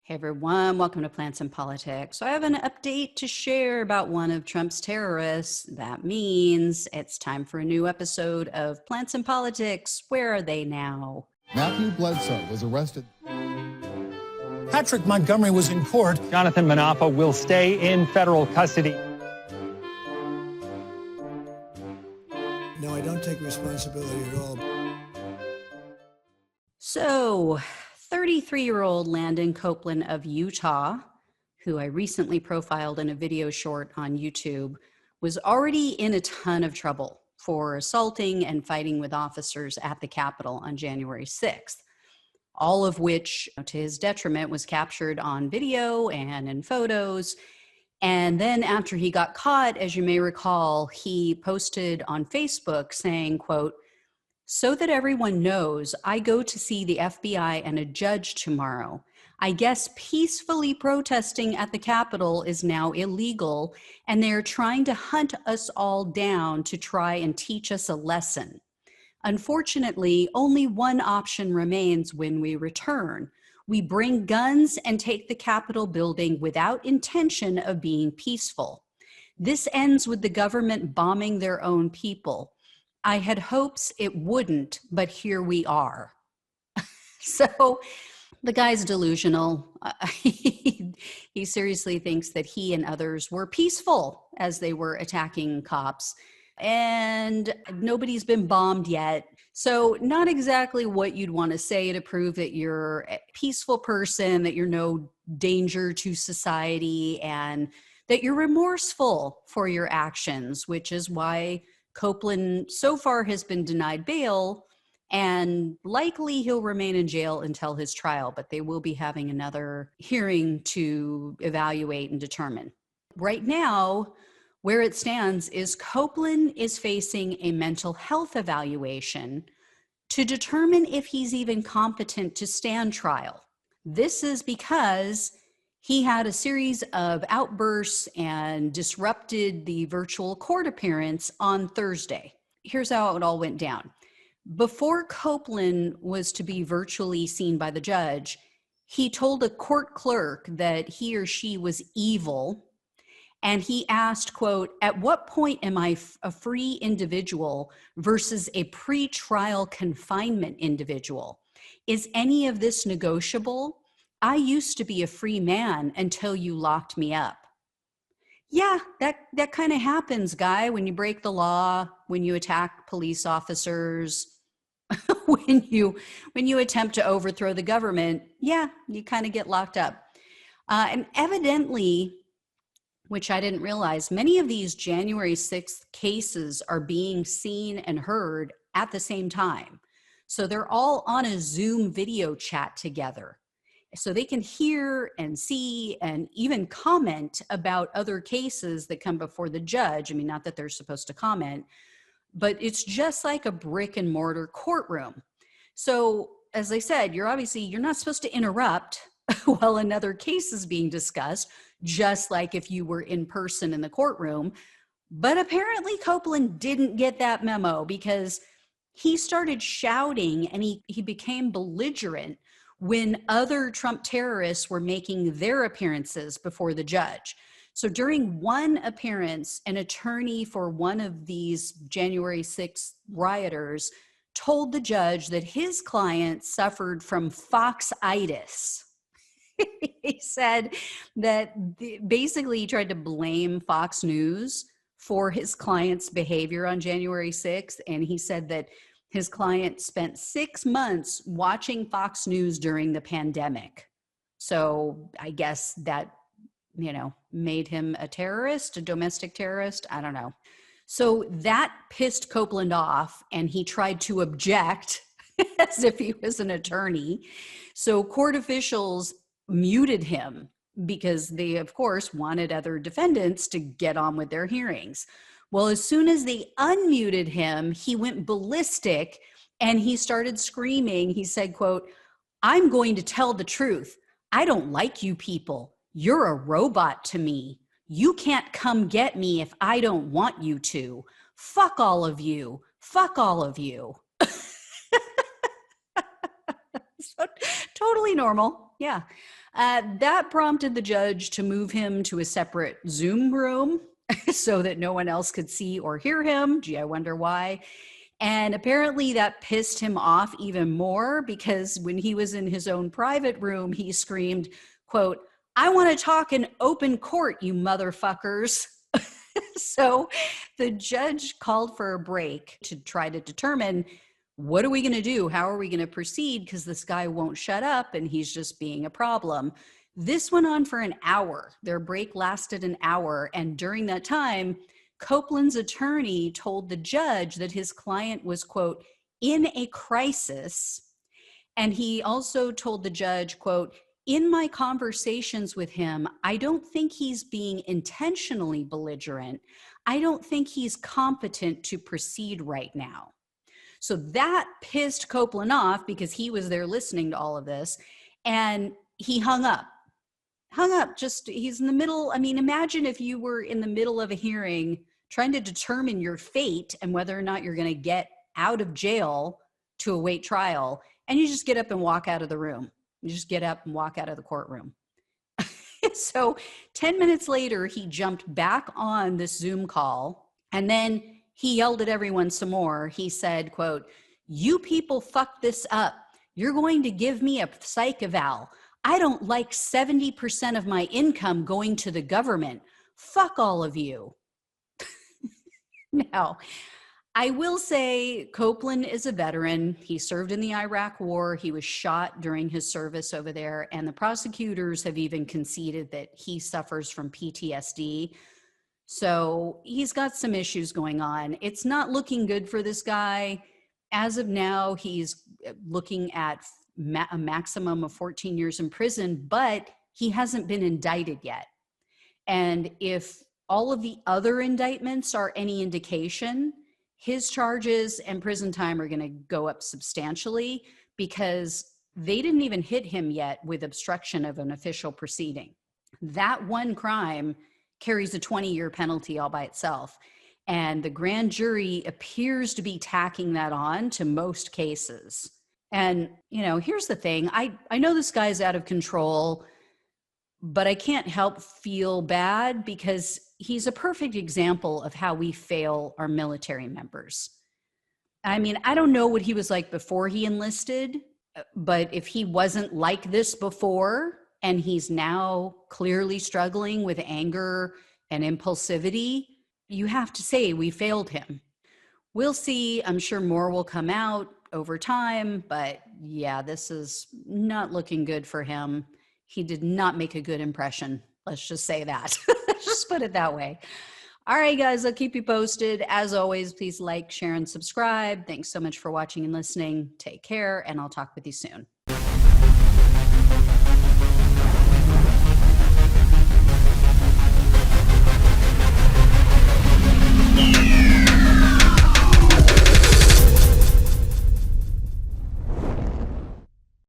Hey everyone, welcome to Plants and Politics. So I have an update to share about one of Trump's terrorists. That means it's time for a new episode of Plants and Politics. Where are they now? Matthew Bledsoe was arrested. Patrick Montgomery was in court. Jonathan Manapa will stay in federal custody. No, I don't take responsibility at all. So, 33-year-old Landon Copeland of Utah, who I recently profiled in a video short on YouTube, was already in a ton of trouble for assaulting and fighting with officers at the Capitol on January 6th, all of which, to his detriment, was captured on video and in photos. And then after he got caught, as you may recall, he posted on Facebook saying, quote, "So that everyone knows, I go to see the FBI and a judge tomorrow. I guess peacefully protesting at the Capitol is now illegal, and they're trying to hunt us all down to try and teach us a lesson. Unfortunately, only one option remains when we return. We bring guns and take the Capitol building without intention of being peaceful. This ends with the government bombing their own people. I had hopes it wouldn't, but here we are." So the guy's delusional. He seriously thinks that he and others were peaceful as they were attacking cops. And nobody's been bombed yet. So not exactly what you'd want to say to prove that you're a peaceful person, that you're no danger to society, and that you're remorseful for your actions, which is why Copeland so far has been denied bail, and likely he'll remain in jail until his trial, but they will be having another hearing to evaluate and determine. Right now, where it stands is Copeland is facing a mental health evaluation to determine if he's even competent to stand trial. This is because he had a series of outbursts and disrupted the virtual court appearance on Thursday. Here's how it all went down. Before Copeland was to be virtually seen by the judge, he told a court clerk that he or she was evil. And he asked, quote, "At what point am I a free individual versus a pre-trial confinement individual? Is any of this negotiable? I used to be a free man until you locked me up." Yeah, that kind of happens, guy, when you break the law, when you attack police officers, when you attempt to overthrow the government. Yeah, you kind of get locked up. And evidently, which I didn't realize, many of these January 6th cases are being seen and heard at the same time. So they're all on a Zoom video chat together. So they can hear and see and even comment about other cases that come before the judge. I mean, not that they're supposed to comment, but it's just like a brick and mortar courtroom. So as I said, you're not supposed to interrupt while another case is being discussed, just like if you were in person in the courtroom. But apparently Copeland didn't get that memo, because he started shouting and he became belligerent when other Trump terrorists were making their appearances before the judge. So during one appearance, an attorney for one of these January 6th rioters told the judge that his client suffered from foxitis. He said that basically he tried to blame Fox News for his client's behavior on January 6th. And he said that his client spent 6 months watching Fox News during the pandemic. So I guess that, made him a terrorist, a domestic terrorist. I don't know. So that pissed Copeland off, and he tried to object as if he was an attorney. So court officials muted him because they, of course, wanted other defendants to get on with their hearings. Well, as soon as they unmuted him, he went ballistic and he started screaming. He said, quote, "I'm going to tell the truth. I don't like you people. You're a robot to me. You can't come get me if I don't want you to. Fuck all of you. Fuck all of you." So, totally normal. Yeah. That prompted the judge to move him to a separate Zoom room so that no one else could see or hear him. Gee, I wonder why. And apparently that pissed him off even more because when he was in his own private room, he screamed, quote, "I want to talk in open court, you motherfuckers." So the judge called for a break to try to determine, what are we going to do? How are we going to proceed? Because this guy won't shut up and he's just being a problem. This went on for an hour. Their break lasted an hour. And during that time, Copeland's attorney told the judge that his client was, quote, in a crisis. And he also told the judge, quote, "In my conversations with him, I don't think he's being intentionally belligerent. I don't think he's competent to proceed right now." So that pissed Copeland off because he was there listening to all of this. And he hung up. Just, he's in the middle. I mean, imagine if you were in the middle of a hearing trying to determine your fate and whether or not you're going to get out of jail to await trial, and you just get up and walk out of the room. You just get up and walk out of the courtroom. So 10 minutes later, he jumped back on this Zoom call, and then he yelled at everyone some more. He said, quote, "You people fucked this up. You're going to give me a psych eval. I don't like 70% of my income going to the government. Fuck all of you." Now, I will say Copeland is a veteran. He served in the Iraq War. He was shot during his service over there. And the prosecutors have even conceded that he suffers from PTSD. So he's got some issues going on. It's not looking good for this guy. As of now, he's looking at a maximum of 14 years in prison, but he hasn't been indicted yet. And if all of the other indictments are any indication, his charges and prison time are going to go up substantially because they didn't even hit him yet with obstruction of an official proceeding. That one crime carries a 20-year penalty all by itself. And the grand jury appears to be tacking that on to most cases. And, you know, here's the thing. I know this guy's out of control, but I can't help feel bad because he's a perfect example of how we fail our military members. I mean, I don't know what he was like before he enlisted, but if he wasn't like this before and he's now clearly struggling with anger and impulsivity, you have to say we failed him. We'll see. I'm sure more will come out over time, but yeah, this is not looking good for him. He did not make a good impression. Let's just say that. Just put it that way. All right, guys, I'll keep you posted. As always, please like, share, and subscribe. Thanks so much for watching and listening. Take care, and I'll talk with you soon.